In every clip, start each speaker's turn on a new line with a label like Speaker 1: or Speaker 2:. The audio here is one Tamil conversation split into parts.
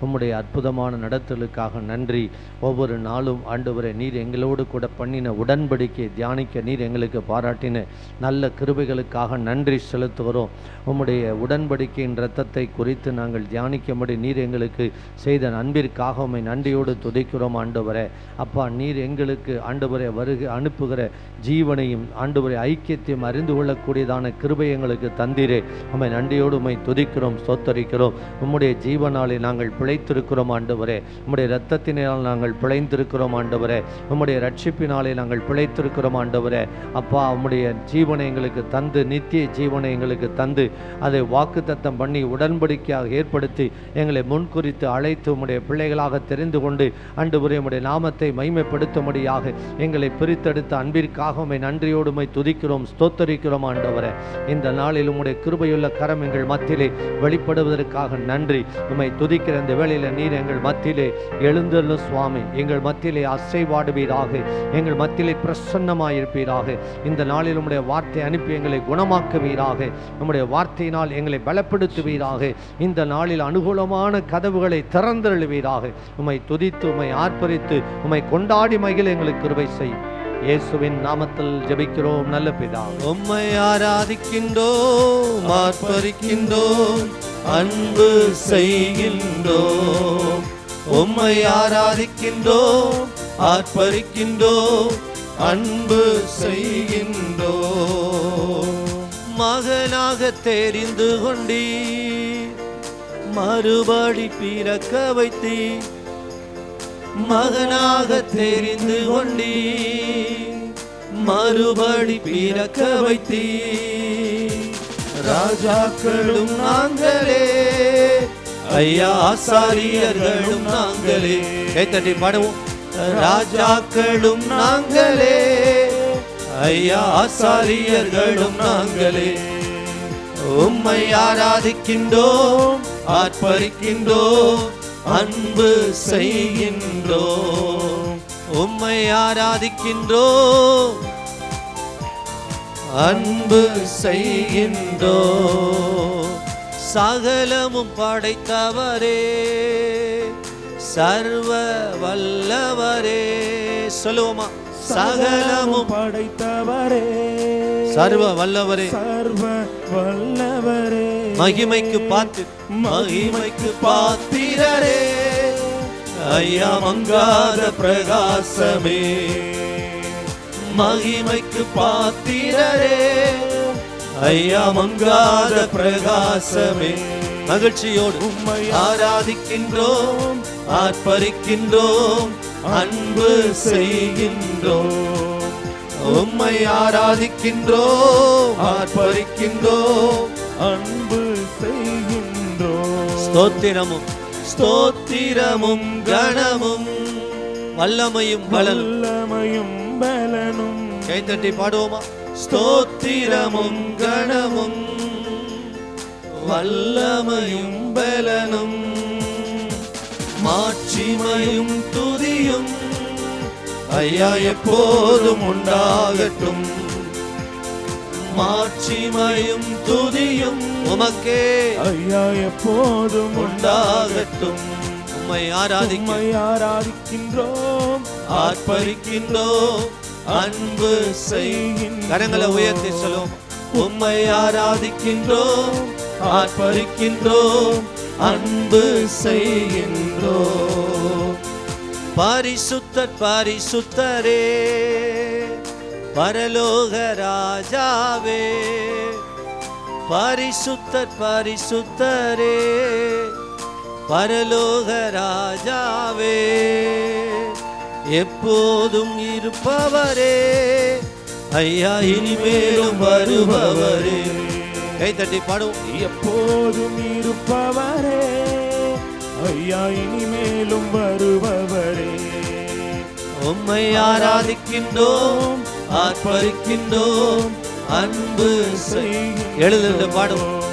Speaker 1: உம்முடைய அற்புதமான நடத்தலுக்காக நன்றி. ஒவ்வொரு நாளும் ஆண்டவரே நீர் எங்களோடு கூட பண்ணின உடன்படிக்கை தியானிக்க நீர் எங்களுக்கு பாராட்டின நல்ல கிருபைகளுக்காக நன்றி செலுத்துகிறோம். உம்முடைய உடன்படிக்கையின் இரத்தத்தை குறித்து நாங்கள் தியானிக்கும்படி நீர் எங்களுக்கு செய்த அன்பிற்காக உம்மை நன்றியோடு துதிக்கிறோம் ஆண்டவரே. அப்பா, நீர் எங்களுக்கு ஆண்டவரே அனுப்புகிற ஜீவனையும் ஆண்டவரே ஐக்கியத்தையும் அறிந்து கொள்ளக்கூடியதான கிருபை எங்களுக்கு தந்தீரே. உம்மை நன்றியோடு உம்மை துதிக்கிறோம், ஸ்தோத்தரிக்கிறோம். உம்முடைய ஜீவனாலே நாங்கள் பிழைத்திருக்கிறோம் ஆண்டவரே. உம்முடைய இரத்தத்தினால் நாங்கள் பிழைத்திருக்கிறோம் ஆண்டவரே. உம்முடைய ரட்சிப்பினாலே நாங்கள் பிழைத்திருக்கிறோம் ஆண்டவரே. அப்பா, உம்முடைய ஜீவனை எங்களுக்கு தந்து, நித்திய ஜீவனை எங்களுக்கு தந்து, அதை வாக்குத்தத்தம் பண்ணி உடன்படிக்கையாக ஏற்படுத்தி எங்களை முன்குறித்து அழைத்து உம்முடைய பிள்ளைகளாக தெரிந்து கொண்டு ஆண்டவரே உம்முடைய நாமத்தை மகிமைப்படுத்தும்படியாக எங்களை பிரித்தெடுத்த அன்பிற்காக உம்மை நன்றியோடு உம்மை துதிக்கிறோம், ஸ்தோத்தரிக்கிறோம் ஆண்டவரே. இந்த நாளில் உம்முடைய கிருபையுள்ள கரம் எங்கள் மத்தியிலே வெளிப்படுவதற்காக நன்றி. உம்மை துதிக்கிற இந்த வேளையில் நீர் எங்கள் மத்தியிலே எழுந்தருளும் சுவாமி. எங்கள் மத்தியிலே அசைவாடுவீராக, எங்கள் மத்தியிலே பிரசன்னமாயிருப்பீராக. இந்த நாளில் உம்முடைய வார்த்தை அனுப்பி எங்களை குணமாக்குவீராக. உம்முடைய வார்த்தையினால் எங்களை பலப்படுத்துவீராக. இந்த நாளில் அனுகூலமான கதவுகளை திறந்தருளுவீராக. உம்மை துதித்து உம்மை ஆர்ப்பரித்து உம்மை கொண்டாடி மகிழ எங்களுக்கு கிருபை செய். இயேசுவின் நாமத்தில் ஜெபிக்கிறோம் நல்ல பிதாவே.
Speaker 2: உம்மை ஆராதிக்கின்றோம், ஆர்ப்பரிக்கின்றோம், அன்பு செய்கின்றோம். உம்மை ஆராதிக்கின்றோம், ஆர்ப்பரிக்கின்றோம், அன்பு செய்கின்றோம். மகனாக தெரிந்து கொண்டீர், மறுபடி பிறக்க வைத்தீர். மகனாக தெரிந்து கொண்டீர், மறுபடி பிறக்க வைத்தீர். ராஜாக்களும் நாங்களே, ஐயா ஆசாரியர்களும் நாங்களே. கைத்தட்டி பாடுவோம். ராஜாக்களும் நாங்களே, ஐயா ஆசாரியர்களும் நாங்களே. உம்மை ஆராதிக்கின்றோம், ஆர்ப்பரிக்கின்றோம், அன்பு செய்கின்றோம். உம்மை ஆராதிக்கின்றோம், அன்பு செய்கின்றோம். சகலமும் படைத்தவரே, சர்வ வல்லவரே. சொல்லுவோமா? சகலமும்
Speaker 3: படைத்தவரே,
Speaker 2: சர்வ வல்லவரே,
Speaker 3: சர்வ வல்லவரே.
Speaker 2: மகிமைக்கு மகிமைக்கு பாத்திரரே, ஐயா மங்காத பிரகாசமே. மகிமைக்கு பாத்திரரே, ஐயா மங்காத பிரகாசமே. மகிழ்ச்சியோடு உம்மை ஆராதிக்கின்றோம், ஆர்ப்பரிக்கின்றோம், அன்பு செய்கின்றோம். உம்மை ஆராதிக்கின்றோம், ஆர்ப்பரிக்கின்றோம்,
Speaker 3: அன்பு செய்கின்றோம்.
Speaker 2: ஸ்தோத்திரமும் ஸ்தோத்திரமும் கணமும் வல்லமையும்
Speaker 3: பலனும்.
Speaker 2: கைத்தட்டி பாடுவோமா? ஸ்தோத்திரமும் கணமும் வல்லமையும் பலனும் மாட்சிமையும் துதியும் ஐயா எப்போதும் உண்டாகட்டும். மாட்சிமையும் துதியும் உமக்கே
Speaker 3: ஐயா எப்போதும்
Speaker 2: உண்டாகட்டும். உம்மை
Speaker 3: ஆராதிக்கின்றோம்,
Speaker 2: ஆர்ப்பரிக்கின்றோம், அன்பு செய்கின்றோம். கரங்களை உயர்த்தி சொல்லுவோம். உம்மை ஆராதிக்கின்றோம், ஆர்ப்பரிக்கின்றோம், அன்பு செய்கின்றோம். பரிசுத்தர் பரிசுத்தரே, பரலோக ராஜாவே. பரிசுத்தர் பரிசுத்தரே, பரலோக ராஜாவே. எப்போதும் இருப்பவரே, ஐயா இனிமேலும் வருபவரே. கைத்தட்டி பாடுவோம்.
Speaker 3: எப்போதும் இருப்பவரே, ஐயா இனிமேலும் வருபவரே.
Speaker 2: உம்மை ஆராதிக்கின்றோம், ஆர்ப்பரிக்கின்றோம், அன்பு செய்கின்றோம். எழுந்து பாடுவோம்.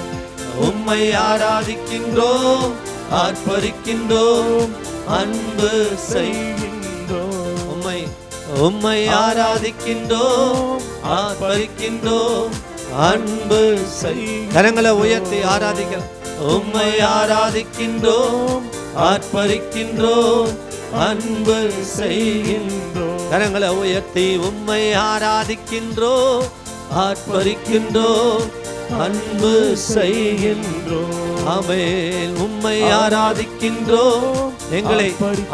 Speaker 2: உம்மை ஆராதிக்கின்றோம், ஆர்ப்பரிக்கின்றோம், அன்பு செய்கின்றோம். உம்மை ஆராதிக்கின்றோம், ஆர்ப்பரிக்கின்றோம், அன்பு செய்கின்றோம். கரங்களை உயர்த்தி ஆராதிக்கிறோம். உம்மை ஆராதிக்கின்றோம், ஆர்ப்பரிக்கின்றோம், அன்பு செய்கின்றோம். கரங்களை உயர்த்தி உம்மை ஆராதிக்கின்றோம், ஆர்ப்பரிக்கின்றோம், அன்பு செய்கின்றோம். ஆமென். உம்மை ஆராதிக்கின்றோம். எங்களை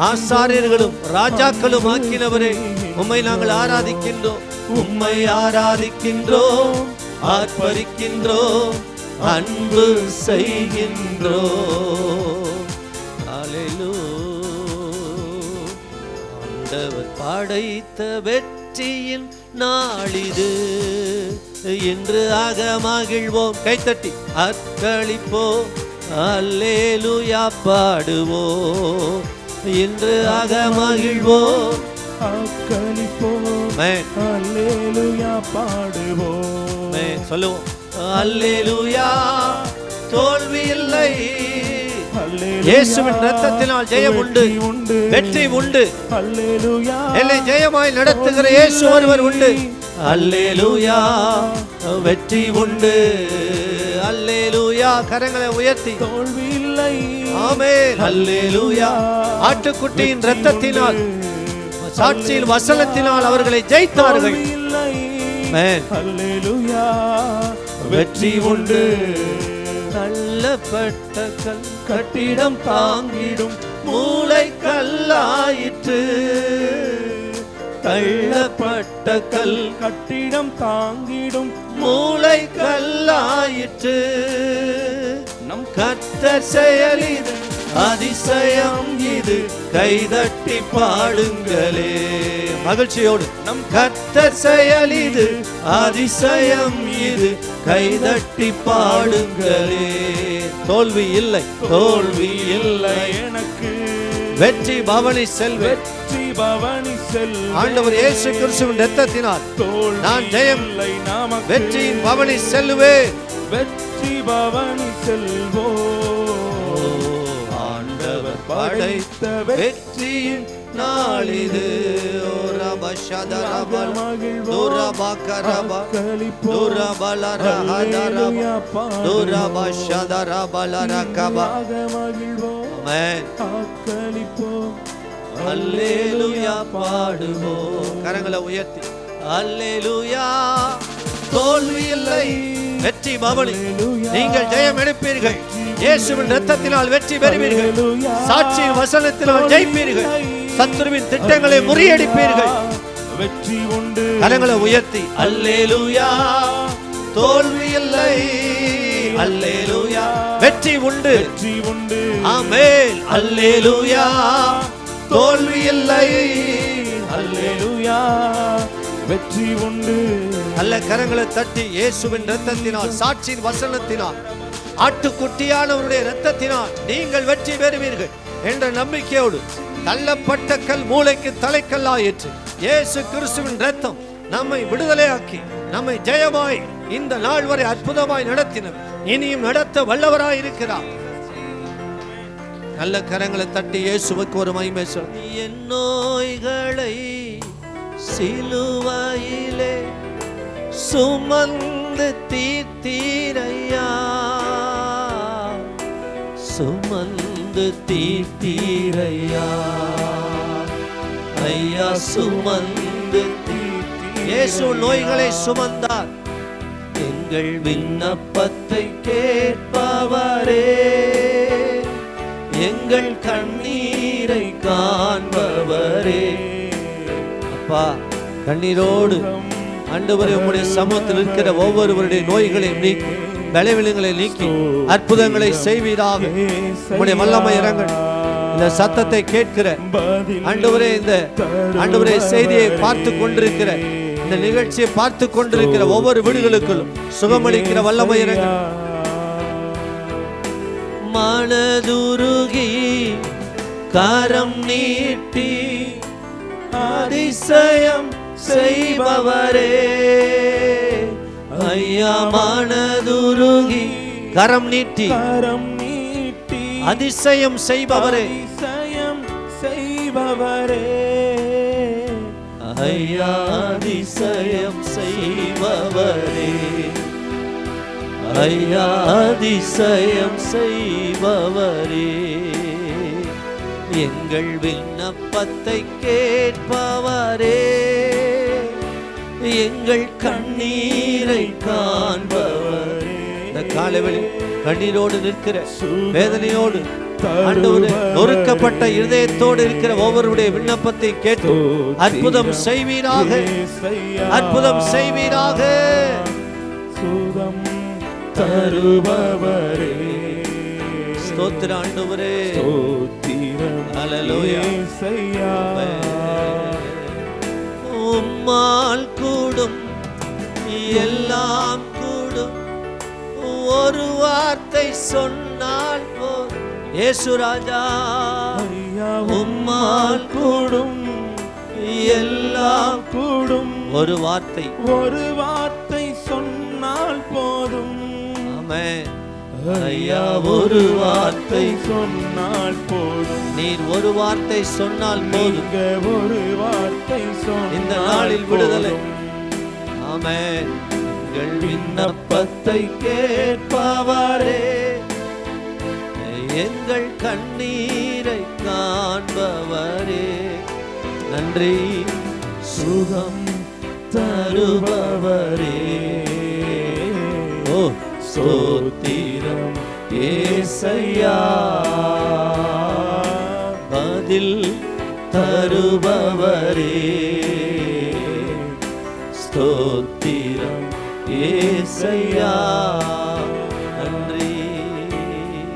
Speaker 2: ஆசாரியர்களும் ராஜாக்களும் ஆக்கினவரே, உம்மை நாங்கள் ஆராதிக்கின்றோம். உம்மை ஆராதிக்கின்றோம், ஆர்ப்பரிக்கின்றோம், அன்பு செய்கின்றோம். அல்லேலூயா. ஆண்டவர் படைத்த வெற்றியின் நாளிது, இன்று அகமகிழ்வோம். கைத்தட்டி அர்ப்பணிப்போம், அல்லேலூயா பாடுவோம். இன்று அகமகிழ்வோம்,
Speaker 3: அக்களிப்போம், அல்லேலூயா பாடுவோம்.
Speaker 2: சொல்லுவோம், அல்லேலூயா. தோல்வி இல்லை, இயேசுவின் இரத்தத்தினால் ஜெயம் உண்டு, வெற்றி உண்டு.
Speaker 3: அல்லேலூயா.
Speaker 2: என்னை ஜெயமாய் நடத்துகிற இயேசு ஒருவர் உண்டு. அல்லேலூயா, வெற்றி உண்டு. அல்லேலூயா. கரங்களை உயர்த்தி
Speaker 3: தோல்வி இல்லை.
Speaker 2: ஆமென். அல்லேலூயா. ஆட்டுக்குட்டியின் இரத்தத்தினால், சாட்சியின் வசனத்தினால் அவர்களை ஜெயித்தார்கள். ஆமென்.
Speaker 3: அல்லேலூயா,
Speaker 2: வெற்றி உண்டு. தள்ளப்பட்ட கல் கட்டிடம் தாங்கிடும் மூளை கல்லாயிற்று. தள்ளப்பட்ட கல்
Speaker 3: கட்டிடம் தாங்கிடும்
Speaker 2: மூளை கல்லாயிற்று. நம் கர்த்தர் செயல் இது, அதிசயம் இது, கைதட்டி பாடுங்களே. மகிழ்ச்சியோடு நம் கர்த்தர் செயல் இது, அதிசயம் இது, கைதட்டி பாடுங்களே. தோல்வி இல்லை, தோல்வி இல்லை எனக்கு. வெற்றி பவனி செல்வேன்,
Speaker 3: வெற்றி பவனி செல்வேன்.
Speaker 2: ஆண்டவர் இயேசு கிறிஸ்துவின் இரத்தத்தினால் நான் ஜெயம்
Speaker 3: இல்லை நமக்கு.
Speaker 2: வெற்றியின் பவனி செல்வேன்,
Speaker 3: வெற்றி பவனி செல்வோம்.
Speaker 2: ஆண்டவர் படைத்த வெற்றியின் நாளிது. அல்லேலூயா பாடுவோம். கரங்களை உயர்த்தி அல்லேலூயா. தோல்வி இல்லை, வெற்றி பவனி. நீங்கள் ஜெயம் எடுப்பீர்கள். இயேசுவின் இரத்தத்தினால் வெற்றி பெறுவீர்கள். சாட்சியின் வசனத்தினால் ஜெயிப்பீர்கள். சத்துருவின் திட்டங்களை முறியடிப்பீர்கள்.
Speaker 3: வெற்றி உண்டு.
Speaker 2: கரங்களை உயர்த்தி அல்லேலூயா. தோல்வி இல்லை, அல்லேலூயா. வெற்றி உண்டு,
Speaker 3: வெற்றி உண்டு.
Speaker 2: ஆமென். அல்லேலூயா. தோல்வி இல்லை,
Speaker 3: அல்லேலூயா. வெற்றி உண்டு.
Speaker 2: அல்ல கரங்களை தட்டி இயேசுவின் இரத்தத்தினால், சாட்சியின் வசனத்தினால், ஆட்டுக்குட்டியானவருடைய இரத்தத்தினால் நீங்கள் வெற்றி பெறுவீர்கள் என்ற நம்பிக்கையோடு தள்ளப்பட்ட கல் மூளைக்கு தலைக்கல்லாயிற்று. இயேசு கிறிஸ்துவின் இரத்தம் நம்மை விடுதலையாக்கி நம்மை ஜெயமாய் இந்த நாள் வரை அற்புதமாய் நடத்தினர். இனியும் நடத்த வல்லவராய் இருக்கிறார். நல்ல கரங்களை தட்டி இயேசுவுக்கு ஒரு மகிமை சொல். என் நோய்களை சிலுவையிலே சுமந்து தீர்த்தீரையா, சுமந்து தீர்த்தீரையா ஐயா, சுமந்து இயேசு நோய்களை சுமந்தார். எங்கள் விண்ணப்பத்தை கேட்பவரே, எங்கள் கண்ணீரை காண்பவரே. அப்பா, கண்ணீரோடு ஆண்டவரே உம்முடைய சமூகத்தில் இருக்கிற ஒவ்வொருவருடைய நோய்களையும் நீக்கி, பலவீனங்களை நீக்கி அற்புதங்களை செய்வீராக. உம்முடைய வல்லமை இறங்கட்டும். இந்த சத்தத்தை கேட்கிற ஆண்டவரே, இந்த ஆண்டவரே செய்தியை பார்த்து கொண்டிருக்கிற, இந்த நிகழ்ச்சியை பார்த்து கொண்டிருக்கிற ஒவ்வொரு வீடுகளுக்குள்ளும் சுகமளிக்கிற வல்லமை இறங்கட்டும். மனதுருகி கரம் நீட்டி அதிசயம் செய்பவரே ஐயா, மனதுருகி கரம் நீட்டி அதிசயம் செய்பவரே,
Speaker 3: அதிசயம் செய்பவரே
Speaker 2: ஐயா, அதிசயம் செய்பவரே ஐயா, அதிசயம் செய்பவரே. எங்கள் விண்ணப்பத்தை கேட்பவரே, எங்கள் கண்ணீரை காண்பவரே. இந்த காலைவெளியில் கண்ணீரோடு நிற்கிற, வேதனையோடு, ஆண்டவரே, நொறுக்கப்பட்ட இருதயத்தோடு இருக்கிற ஒவ்வொருடைய விண்ணப்பத்தை கேட்டு அற்புதம் செய்வீராக, அற்புதம் செய்வீராக.
Speaker 3: சுகம் தருபவரே,
Speaker 2: ஸ்தோத்திர ஆண்டவரே,
Speaker 3: ஸ்தோத்திரம்
Speaker 2: ஹல்லேலூயா.
Speaker 3: இயேசையா.
Speaker 2: உம்மால் கூடும் எல்லாம் கூடும், ஒரு வார்த்தை சொன்னால் போதும். இயேசு ராஜா,
Speaker 3: ஐயா,
Speaker 2: உம்மால் கூடும் எல்லாம்
Speaker 3: கூடும்,
Speaker 2: ஒரு வார்த்தை,
Speaker 3: ஒரு வார்த்தை சொன்னால் போதும்.
Speaker 2: ஆமென். ஐயா, ஒரு வார்த்தை
Speaker 3: சொன்னால் போதும்.
Speaker 2: நீர் ஒரு வார்த்தை சொன்னால் போதும்.
Speaker 3: நீங்க ஒரு வார்த்தை சொன்னால்
Speaker 2: இந்த நாளில் விடுதலை.
Speaker 3: போதும்.
Speaker 2: ஆமென். எங்கள் விண்ணப்பத்தை கேட்பவரே, எங்கள் கண்ணீரை காண்பவரே, நன்றி. சுகம் தருபவரே, ஓ ஸ்தோத்திரம் இயேசையா. பதில் தருபவரே, ஸ்தோத்திரம் இயேசையா, நன்றி.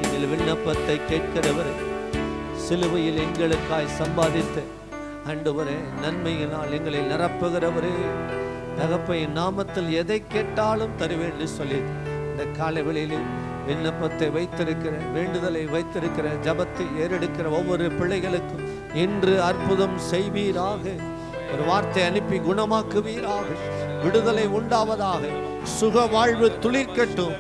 Speaker 2: எங்கள் விண்ணப்பத்தை கேட்கிறவரே, சிலுவையில் எங்களுக்காய் சம்பாதித்து ஆண்டவரே நன்மையினால் எங்களை நிரப்புகிறவரே, தகப்பையின் நாமத்தில் எதை கேட்டாலும் தருவேன் என்று சொல்லி இந்த காலை வேளையில் விண்ணப்பத்தை வைத்திருக்கிற, வேண்டுதலை வைத்திருக்கிற, ஜபத்தை ஏறெடுக்கிற ஒவ்வொரு பிள்ளைகளுக்கும் இன்று அற்புதம் செய்வீராக. ஒரு வார்த்தை அனுப்பி குணமாக்குவீராக. விடுதலை உண்டாவதாக. சுக வாழ்வு துளிர்க்கட்டும்.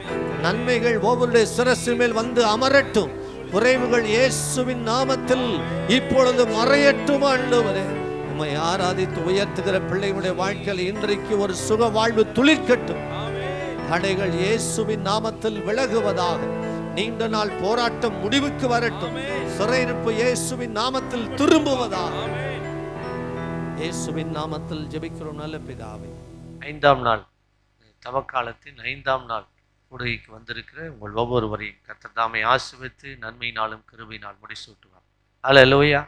Speaker 2: நன்மைகள் ஒவ்வொருடைய சிரசின் மேல் வந்து அமரட்டும். குறைவுகள் இயேசுவின் நாமத்தில் இப்பொழுது மறையட்டும். ஆண்டவரே, உம்மை ஆராதித்து உயர்த்துகிற பிள்ளைகளுடைய வாழ்க்கையில் இன்றைக்கு ஒரு சுக வாழ்வு துளிர்க்கட்டும். தடைகள் இயேசுவின் நாமத்தில் விலகுவதாக. நீண்ட நாள் போராட்டம் முடிவுக்கு வரட்டும். சிறையிருப்பு இயேசுவின் நாமத்தில் திரும்புவதாக. இயேசுவின் நாமத்தில் ஜெபிக்கிறோம் நல்ல பிதாவே. 5ஆம் நாள் தவக்காலத்தின் 5ஆம் நாள் கூடுகைக்கு வந்திருக்கிற உங்கள் ஒவ்வொருவரையும் கர்த்தர் தாமே ஆசீர்வதித்து நன்மையினாலும் கிருபையினால் முடிசூட்டுவார். ஹல்லேலூயா.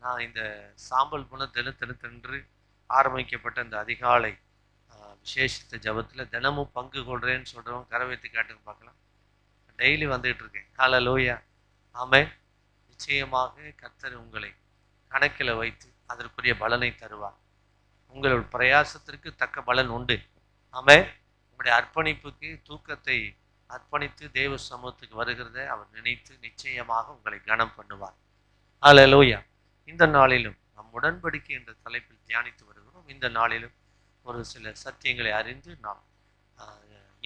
Speaker 2: நான் இந்த சாம்பல் குண தினத்தன்று ஆரம்பிக்கப்பட்ட இந்த அதிகாலை விசேஷித்த ஜபத்தில் தினமும் பங்கு கொள்றேன்னு சொல்கிறவங்க கரவைத்து காட்டுங்க பார்க்கலாம். டெய்லி வந்துகிட்டு இருக்கேன். ஹல்லேலூயா. ஆமென். நிச்சயமாக கர்த்தர் உங்களை கணக்கில் வைத்து அதற்குரிய பலனை தருவார். உங்களோட பிரயாசத்திற்கு தக்க பலன் உண்டு. ஆமென். உங்களுடைய அர்ப்பணிப்புக்கு தூக்கத்தை அர்ப்பணித்து தேவ சமூகத்துக்கு வருகிறத அவர் நினைத்து நிச்சயமாக உங்களை கனம் பண்ணுவார். ஹல்லேலூயா. இந்த நாளிலும் நம் உடன்படிக்கை என்ற தலைப்பில் தியானித்து வருகிறோம். இந்த நாளிலும் ஒரு சில சத்தியங்களை அறிந்து நாம்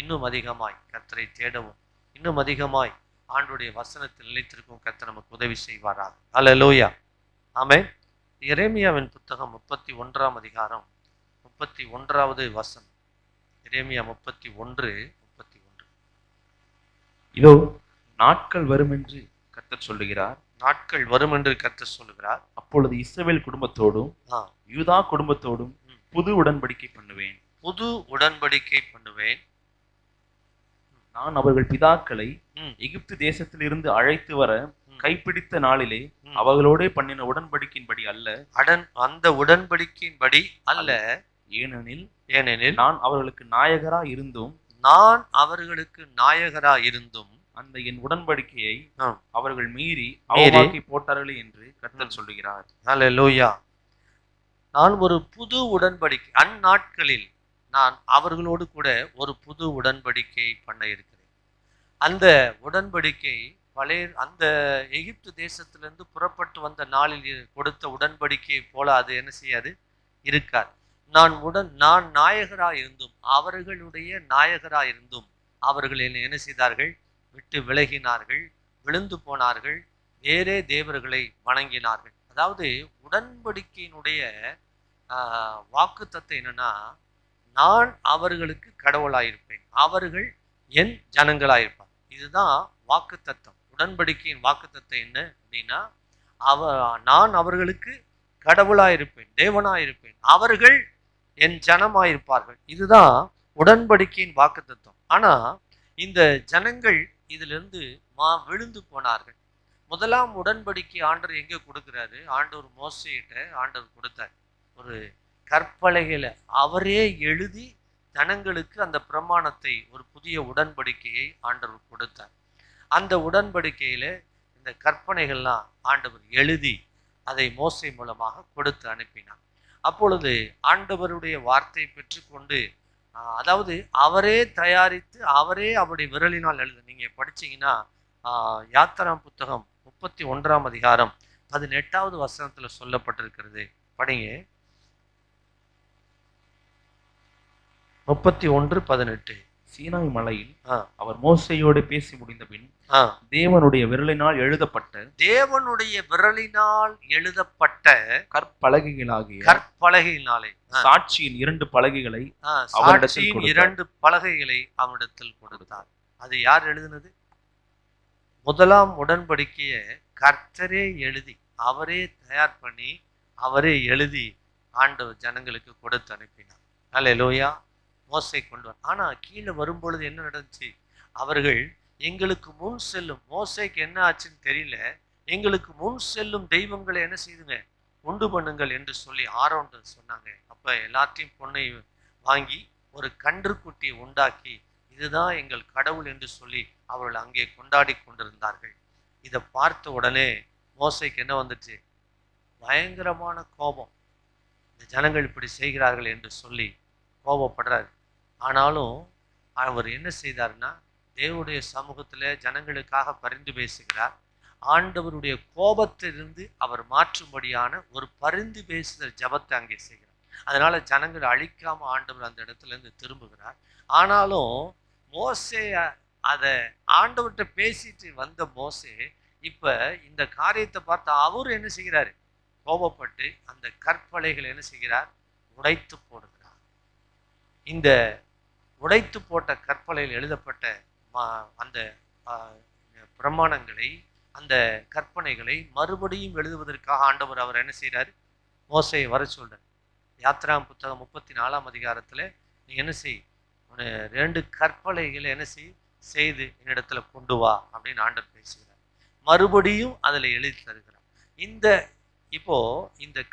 Speaker 2: இன்னும் அதிகமாய் கர்த்தரை தேடவும், இன்னும் அதிகமாய் ஆண்டுடைய வசனத்தில் நிலைத்திருக்கும் கர்த்தர் நமக்கு உதவி செய்வாராக. ஹல்லேலூயா. ஆமென். எரேமியாவின் புத்தகம் 31ஆம் அதிகாரம் 31வது வசனம். எரேமியா 31:31.
Speaker 3: இதோ நாட்கள் வரும் என்று கர்த்தர் சொல்லுகிறார்.
Speaker 2: நாட்கள் வரும் என்று கர்த்தர் சொல்லுகிறார்.
Speaker 3: அப்பொழுது இஸ்ரவேல் குடும்பத்தோடும் யூதா குடும்பத்தோடும் புது உடன்படிக்கை பண்ணுவேன்.
Speaker 2: புது உடன்படிக்கை பண்ணுவேன்.
Speaker 3: நான் அவர்கள் பிதாக்களை எகிப்து தேசத்திலிருந்து அழைத்து வர கைப்பிடித்த நாளிலே அவர்களோட பண்ணின உடன்படிக்கையின்படி அல்ல,
Speaker 2: அந்த உடன்படிக்கையின்படி அல்ல. ஏனெனில்
Speaker 3: நான் அவர்களுக்கு நாயகரா இருந்தும் அந்த என் உடன்படிக்கையை அவர்கள் மீறி அவமாக்கி போட்டார்களே என்று கர்த்தர் சொல்லுகிறார்.
Speaker 2: ஹல்லேலூயா. நான் ஒரு புது உடன்படிக்கை, அந்நாட்களில் நான் அவர்களோடு கூட ஒரு புது உடன்படிக்கை பண்ண இருக்கிறேன். அந்த உடன்படிக்கை அந்த எகிப்து தேசத்திலிருந்து புறப்பட்டு வந்த நாளில் கொடுத்த உடன்படிக்கையை போல அது என்ன செய்யாது, இருக்காது. நான் நாயகராக இருந்தும் அவர்களுடைய நாயகராக இருந்தும் அவர்கள் என்ன செய்தார்கள், விட்டு விலகினார்கள், விழுந்து போனார்கள், வேறே தேவர்களை வணங்கினார்கள். அதாவது உடன்படிக்கையினுடைய வாக்குத்தத்தம் என்னன்னா, நான் அவர்களுக்கு கடவுளாயிருப்பேன், அவர்கள் என் ஜனங்களாயிருப்பார். இதுதான் வாக்குத்தத்தம். உடன்படிக்கையின் வாக்குத்தத்தம் என்ன அப்படின்னா,
Speaker 1: நான் அவர்களுக்கு கடவுளாயிருப்பேன், தேவனாயிருப்பேன், அவர்கள் என் ஜனமாயிருப்பார்கள். இதுதான் உடன்படிக்கையின் வாக்குத்தத்தம். ஆனா இந்த ஜனங்கள் இதிலிருந்து விழுந்து போனார்கள். முதலாம் உடன்படிக்கை ஆண்டவர் எங்க கொடுக்கிறாரு? ஆண்டவர் மோசேயிட்ட ஆண்டவர் கொடுத்தார். ஒரு கற்பலகையில அவரே எழுதி ஜனங்களுக்கு அந்த பிரமாணத்தை, ஒரு புதிய உடன்படிக்கையை ஆண்டவர் கொடுத்தார். அந்த உடன்படிக்கையில இந்த கற்பனைகள்லாம் ஆண்டவர் எழுதி அதை மோசே மூலமாக கொடுத்து அனுப்பினார். அப்பொழுது ஆண்டவருடைய வார்த்தை பெற்றுக்கொண்டு, அதாவது அவரே தயாரித்து அவரே அவருடைய விரலினால் எழுத, நீங்க படிச்சீங்கன்னா யாத்திராம் புத்தகம் 31ஆம் அதிகாரம் 18வது வசனத்துல சொல்லப்பட்டிருக்கிறது. படிங்க. 31:18.
Speaker 3: சீனாய் மலையில் அவர் மோசேயோடு பேசி முடிந்த பின் தேவனுடைய விரலினால் எழுதப்பட்ட கற்பலகையினாலே சாட்சியின் 2 பலகைகளை
Speaker 1: அவனிடத்தில் கொடுத்தார். அது யார் எழுதினது? முதலாம் உடன்படிக்கையை கர்த்தரே எழுதி அவரே தயார் பண்ணி அவரே எழுதி ஆண்டவர் ஜனங்களுக்கு கொடுத்து அனுப்பினார். அல்லேலூயா. மோசே கொண்டு வர. ஆனா கீழே வரும்பொழுது என்ன நடந்துச்சு? அவர்கள் எங்களுக்கு முன் செல்லும், மோசேக்கு என்ன ஆச்சுன்னு தெரியல, எங்களுக்கு முன் செல்லும் தெய்வங்களை என்ன செய்துங்க, உண்டு பண்ணுங்கள் என்று சொல்லி ஆரோன் சொன்னாங்க. அப்ப எல்லாத்தையும் பொண்ணை வாங்கி ஒரு கன்றுக்குட்டியை உண்டாக்கி இதுதான் எங்கள் கடவுள் என்று சொல்லி அவர்கள் அங்கே கொண்டாடி கொண்டிருந்தார்கள். இதை பார்த்த உடனே மோசேக்கு என்ன வந்துச்சு? பயங்கரமான கோபம். இந்த ஜனங்கள் இப்படி செய்கிறார்கள் என்று சொல்லி கோபப்படுறாரு. ஆனாலும் அவர் என்ன செய்தார்னா, தேவனுடைய சமூகத்துல ஜனங்களுக்காக பரிந்து பேசுகிறார். ஆண்டவருடைய கோபத்திலிருந்து அவர் மாற்றும்படியான ஒரு பரிந்து பேசுதல் ஜபத்தை அங்கே செய்கிறார். அதனால ஜனங்கள் அழிக்காம ஆண்டவர் அந்த இடத்துல இருந்து திரும்புகிறார். ஆனாலும் மோசே அதை ஆண்டவர்கிட்ட பேசிட்டு வந்த மோசே இப்ப இந்த காரியத்தை பார்த்து அவரு என்ன செய்கிறாரு? கோபப்பட்டு அந்த கற்பலைகளை என்ன செய்கிறார்? உடைத்து போடுகிறார். இந்த உடைத்து போட்ட கற்பலையில் எழுதப்பட்ட அந்த பிரமாணங்களை, அந்த கற்பனைகளை மறுபடியும் எழுதுவதற்காக ஆண்டவர் அவர் என்ன செய்கிறார்? மோசையை வர சொல்றார். யாத்திராம் புத்தகம் 34ஆம் அதிகாரத்துல நீ என்ன செய், 2 கற்பலைகளை என்ன செய்து என்னிடத்துல கொண்டு வா அப்படின்னு ஆண்டவர் பேசுகிறார். மறுபடியும் அதுல எழுதி தருகிறார். இந்த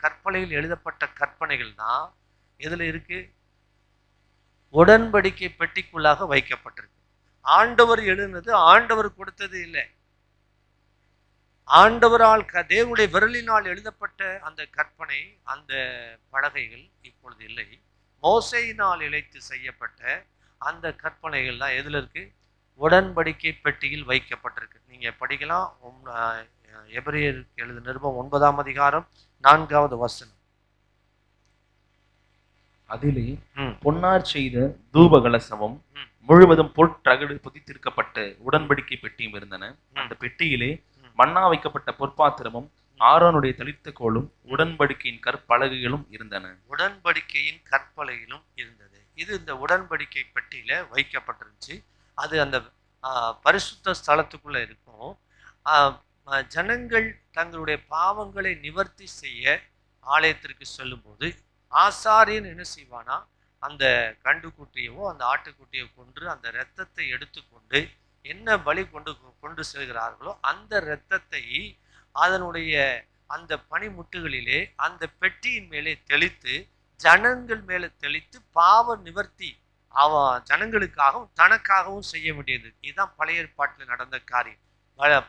Speaker 1: கற்பலையில் எழுதப்பட்ட கற்பனைகள் தான் எதுல இருக்கு? உடன்படிக்கை பெட்டிக்குள்ளாக வைக்கப்பட்டிருக்கு. ஆண்டவர் எழுதினது ஆண்டவர் கொடுத்தது இல்லை. ஆண்டவரால் தேவனுடைய விரலினால் எழுதப்பட்ட அந்த கற்பனை, அந்த பலகைகள் இப்பொழுது இல்லை. மோசேயினால் இழைத்து செய்யப்பட்ட அந்த கற்பனைகள் தான் எதுல இருக்கு? உடன்படிக்கை பெட்டியில் வைக்கப்பட்டிருக்கு. நீங்க படிக்கலாம். எபிரேயருக்கு எழுதின நிருபம் 9ஆம் அதிகாரம் 4வது வசனம்.
Speaker 3: அதிலே பொன்னார் செய்த தூப கலசமும் முழுவதும் பொற்றகடு புதித்திருக்கப்பட்ட உடன்படிக்கை பெட்டியும் இருந்தன. அந்த பெட்டியிலே மண்ணா வைக்கப்பட்ட பொற்பாத்திரமும் ஆரோனுடைய தளிர்த்த கோலும் உடன்படிக்கையின் கற்பலகைகளும் இருந்தன.
Speaker 1: உடன்படிக்கையின் கற்பலகைகளும் இருந்தது. இது இந்த உடன்படிக்கை பெட்டியில வைக்கப்பட்டிருந்துச்சு. அது அந்த பரிசுத்த ஸ்தலத்துக்குள்ள இருக்கும். ஜனங்கள் தங்களுடைய பாவங்களை நிவர்த்தி செய்ய ஆலயத்திற்கு செல்லும் போது ஆசாரியன் என்ன செய்வானா, அந்த கண்டுக்குட்டியவோ அந்த ஆட்டுக்குட்டியை கொன்று அந்த இரத்தத்தை எடுத்துக்கொண்டு என்ன பலி கொண்டு செல்கிறார்களோ அந்த இரத்தத்தை அதனுடைய அந்த பனிமுட்டுகளிலே அந்த பெட்டியின் மேலே தெளித்து ஜனங்கள் மேலே தெளித்து பாவ நிவர்த்தி ஜனங்களுக்காகவும் தனக்காகவும் செய்ய வேண்டியது. இதுதான் பழைய ஏற்பாட்டில் நடந்த காரியம்.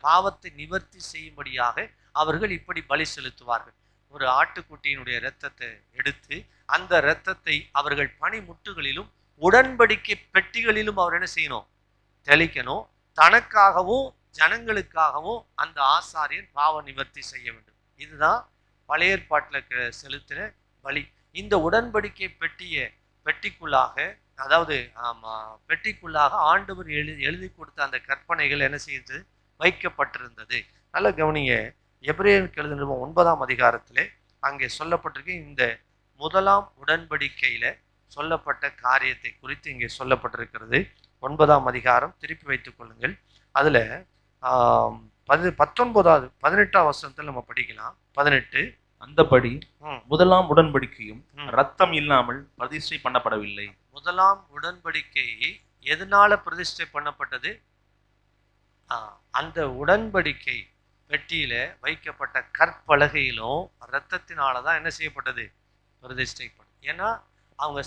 Speaker 1: பாவத்தை நிவர்த்தி செய்யும்படியாக அவர்கள் இப்படி பலி செலுத்துவார்கள். ஒரு ஆட்டுக்குட்டியினுடைய இரத்தத்தை எடுத்து அந்த இரத்தத்தை அவர்கள் பனிமுட்டுகளிலும் உடன்படிக்கை பெட்டிகளிலும் அவர் என்ன செய்யணும்? தெளிக்கணும். தனக்காகவும் ஜனங்களுக்காகவும் அந்த ஆசாரியன் பாவ நிவர்த்தி செய்ய வேண்டும். இதுதான் பழைய ஏற்பாட்டில் செலுத்தின பலி. இந்த உடன்படிக்கை பெட்டிக்குள்ளாக, அதாவது பெட்டிக்குள்ளாக ஆண்டவர் எழுதி கொடுத்த அந்த கற்பனைகள் என்ன செய்து வைக்கப்பட்டிருந்தது. நல்ல கவனிங்க. எபிரேயருக்கு எழுதின 9ஆம் அதிகாரத்திலே அங்கே சொல்லப்பட்டிருக்கு. இந்த முதலாம் உடன்படிக்கையில சொல்லப்பட்ட காரியத்தை குறித்து இங்கே சொல்லப்பட்டிருக்கிறது. 9ஆம் அதிகாரம் திருப்பி வைத்துக் கொள்ளுங்கள். அதுல
Speaker 2: 19வது 18ஆம் வசனத்தில் நம்ம படிக்கலாம். 18.
Speaker 3: அந்தபடி
Speaker 2: ம்.
Speaker 3: முதலாம் உடன்படிக்கையும்
Speaker 2: ம்.
Speaker 3: ரத்தம் இல்லாமல் பிரதிஷ்டை பண்ணப்படவில்லை.
Speaker 2: முதலாம் உடன்படிக்கை எதனால பிரதிஷ்டை பண்ணப்பட்டது? அந்த உடன்படிக்கை பெட்டியில வைக்கப்பட்ட கற்பலகையிலும் இரத்தத்தினாலதான் என்ன செய்யப்பட்டது? பிரதிஷ்டைப்படும். ஏன்னா அவங்க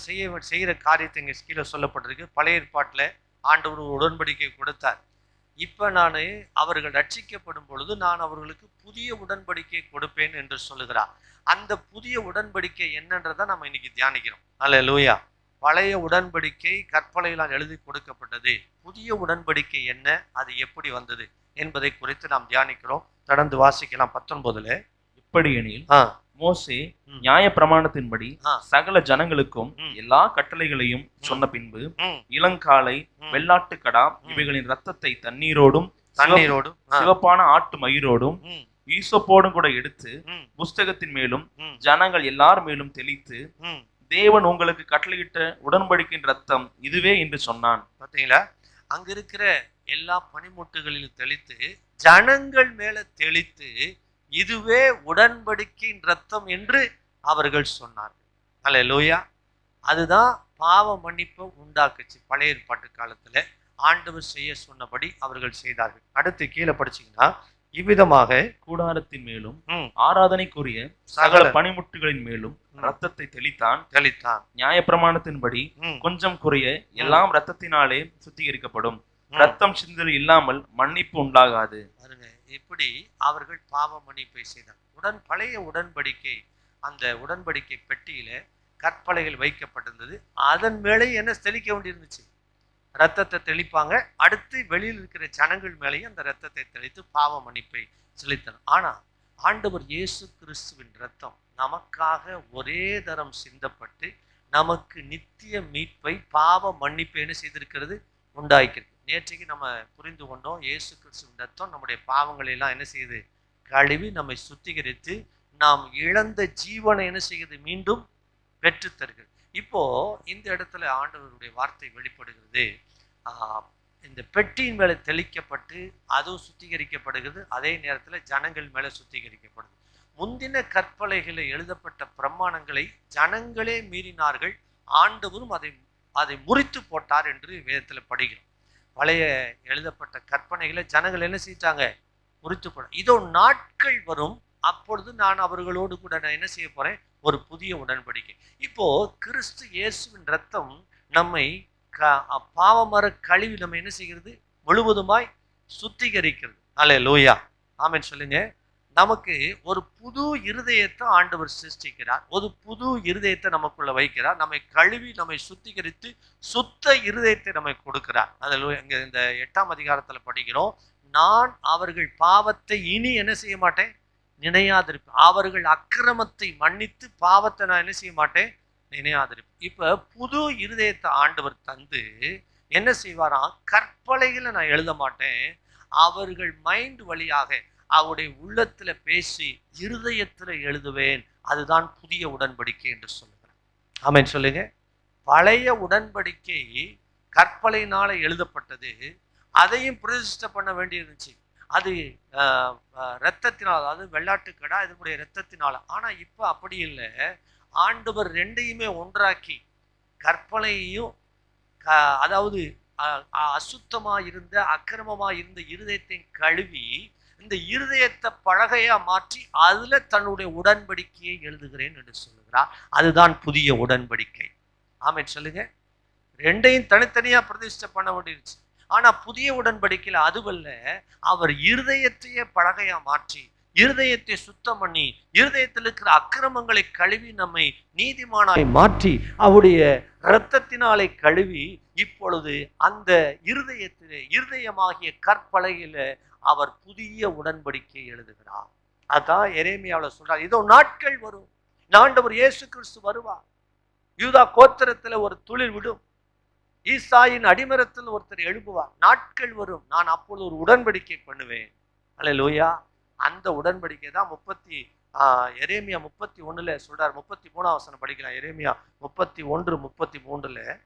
Speaker 2: செய்யற காரியத்தை இங்க கீழே சொல்லப்பட்டிருக்கு. பழைய ஏற்பாட்டுல ஆண்டவர் ஒரு உடன்படிக்கை கொடுத்தார். இப்ப நான் அவர்கள் ரட்சிக்கப்படும் பொழுது நான் அவர்களுக்கு புதிய உடன்படிக்கை கொடுப்பேன் என்று சொல்லுகிறார். அந்த புதிய உடன்படிக்கை என்னன்றதை நம்ம இன்னைக்கு தியானிக்கிறோம். அல்லேலூயா. பழைய உடன்படிக்கை கற்பலையிலால் எழுதி கொடுக்கப்பட்டது. புதிய உடன்படிக்கை என்ன, அது எப்படி வந்தது என்பதை குறித்து நாம் தியானிக்கிறோம். தொடர்ந்து வாசிக்கலாம். 19ல
Speaker 3: எப்படி எனில் மோசே நியாய பிரமாணத்தின்படி சகல ஜனங்களுக்கும் எல்லா கட்டளைகளையும் சொன்ன பின்பு இளங்காளை, வெள்ளாட்டுக்கடா இவைகளின் இரத்தத்தை தண்ணீரோடும் சிவப்பான ஆட்டு மயிரோடும் ஈசோப்போடும் கூட எடுத்து புஸ்தகத்தின் மேலும் ஜனங்கள் எல்லார் மேலும் தெளித்து, தேவன் உங்களுக்கு கட்டளையிட்ட உடன்படிக்கையின் ரத்தம் இதுவே என்று சொன்னான்.
Speaker 2: பாத்தீங்களா? அங்க இருக்கிற எல்லா பனிமுட்டுகளிலும் தெளித்து, ஜனங்கள் மேல தெளித்து, இதுவே உடன்படிக்கையின் ரத்தம் என்று அவர்கள் சொன்னார்கள். அல்லேலூயா. அதுதான் பாவ மன்னிப்பை உண்டாக்குச்சு. பழைய ஏற்பாட்டு காலத்துல ஆண்டவர் செய்ய சொன்னபடி அவர்கள் செய்தார்கள். அடுத்து கீழே படிச்சீங்கன்னா, இவ்விதமாக
Speaker 3: கூடாரத்தின் மேலும் ஆராதனைக்குரிய சகல பனிமுட்டுகளின் மேலும் ரத்தத்தை தெளித்தான். நியாய பிரமாணத்தின்படி கொஞ்சம் குறைய எல்லாம் ரத்தத்தினாலே சுத்திகரிக்கப்படும். ரத்தம் சிந்தல் இல்லாமல் மன்னிப்பு உண்டாகாது.
Speaker 2: இப்படி அவர்கள் பாவ மன்னிப்பை செய்தார். பழைய உடன்படிக்கை, அந்த உடன்படிக்கை பெட்டியில கற்பலைகள் வைக்கப்பட்டிருந்தது. அதன் மேலே என்ன தெளிக்க வேண்டியிருந்துச்சு? ரத்தத்தை தெளிப்பாங்க. அடுத்து வெளியில் இருக்கிற ஜனங்கள் மேலேயும் அந்த ரத்தத்தை தெளித்து பாவ மன்னிப்பை செலுத்தணும். ஆனா ஆண்டவர் இயேசு கிறிஸ்துவின் ரத்தம் நமக்காக ஒரே தரம் சிந்தப்பட்டு நமக்கு நித்திய மீட்பை, பாவ மன்னிப்பை என்ன செய்திருக்கிறது? உண்டாக்கிறது. நேற்றைக்கு நம்ம புரிந்து கொண்டோம், இயேசு கிறிஸ்துவின் ரத்தம் நம்முடைய பாவங்களை எல்லாம் என்ன செய்யுது? கழுவி நம்மை சுத்திகரித்து நாம் இழந்த ஜீவனை என்ன செய்யுது? மீண்டும் பெற்று தருகிறது. இப்போ இந்த இடத்துல ஆண்டவருடைய வார்த்தை வெளிப்படுகிறது. இந்த பெட்டியின் மேல தெளிக்கப்பட்டு அதுவும் சுத்திகரிக்கப்படுகிறது. அதே நேரத்தில் ஜனங்கள் மேல சுத்திகரிக்கப்படுது. முந்தின கற்பலைகளை எழுதப்பட்ட பிரமாணங்களை ஜனங்களே மீறினார்கள். ஆண்டவரும் அதை முறித்து போட்டார் என்று வேதத்துல படிக்கிறோம். பழைய எழுதப்பட்ட கற்பனைகளை ஜனங்கள் என்ன செஞ்சாங்க? முறித்து போட. இதோ நாட்கள் வரும், அப்பொழுது நான் அவர்களோடு கூட நான் என்ன செய்ய போறேன்? ஒரு புதிய உடன்படிக்கை. இப்போ கிறிஸ்து இயேசுவின் ரத்தம் நம்மை பாவமர கழிவு நம்ம என்ன செய்கிறது? முழுவதுமாய் சுத்திகரிக்கிறது. அல்லேலூயா. ஆமென் சொல்லுங்க. நமக்கு ஒரு புது இருதயத்தை ஆண்டவர் சிருஷ்டிக்கிறார். ஒரு புது இருதயத்தை நமக்குள்ள வைக்கிறார். நம்மை கழுவி நம்மை சுத்திகரித்து சுத்த இருதயத்தை நம்மை கொடுக்கிறார். அதில் இங்க இந்த 8ஆம் அதிகாரத்துல படிக்கிறோம், நான் அவர்கள் பாவத்தை இனி என்ன செய்ய மாட்டேன்? நினையாதிருப்பேன். அவர்கள் அக்கிரமத்தை மன்னித்து பாவத்தை நான் என்ன செய்ய மாட்டேன்? நினையாதிருப்பேன். இப்ப புது இருதயத்தை ஆண்டவர் தந்து என்ன செய்வாராம்? கற்பலைகளை நான் எழுத மாட்டேன், அவர்கள் மைண்ட் வழியாக அவருடைய உள்ளத்துல பேசி இருதயத்துல எழுதுவேன். அதுதான் புதிய உடன்படிக்கை என்று சொல்லுகிறேன். ஆமென் சொல்லுங்க. பழைய உடன்படிக்கை கற்பலையினால எழுதப்பட்டது. அதையும் பிரதிஷ்டை பண்ண வேண்டியிருந்துச்சு. அது இரத்தத்தினால், அதாவது வெள்ளாட்டுக்கடா இதனுடைய இரத்தத்தினால. ஆனா இப்ப அப்படி இல்லை. ஆண்டவர் ரெண்டையுமே ஒன்றாக்கி கற்பனையையும் அதாவது அசுத்தமா இருந்த அக்கிரமமா இருந்த இருதயத்தை கழுவி இந்த இருதயத்தை பலகையா மாற்றி அதுல தன்னுடைய உடன்படிக்கையை எழுதுகிறேன் என்று சொல்லுகிறார். அதுதான் புதிய உடன்படிக்கை. ஆமென் சொல்லுங்க. ரெண்டையும் தனித்தனியா பிரதிஷ்டை பண்ண வேண்டியிருச்சு. ஆனா புதிய உடன்படிக்கையில அதுவல்ல, அவர் இருதயத்தையே பலகையா மாற்றி இருதயத்தை சுத்தம் பண்ணி இருதயத்தில் இருக்கிற அக்கிரமங்களை கழுவி நம்மை நீதிமானாய் மாற்றி அவருடைய இரத்தத்தினாலே கழுவி இப்பொழுது அந்த இருதயமாகிய கற்பலகையில அவர் புதிய உடன்படிக்கை எழுதுகிறார். அதான் எரேமியாவில் சொல்றார், இதோ நாட்கள் வரும், ஆண்டவர் இயேசு கிறிஸ்து வருவார், யூதா கோத்திரத்துல ஒரு துளிர் விடும், ஈசாயின் அடிமரத்தில் ஒருத்தர் எழுப்புவார், நாட்கள் வரும், நான் அப்பொழுது ஒரு உடன்படிக்கை பண்ணுவேன். அல்லேலூயா. அந்த உடன்படிக்கை தான் எரேமியா 31 சொல்றார். 33ஆம் வசனம் படிக்கலாம். எரேமியா 31:33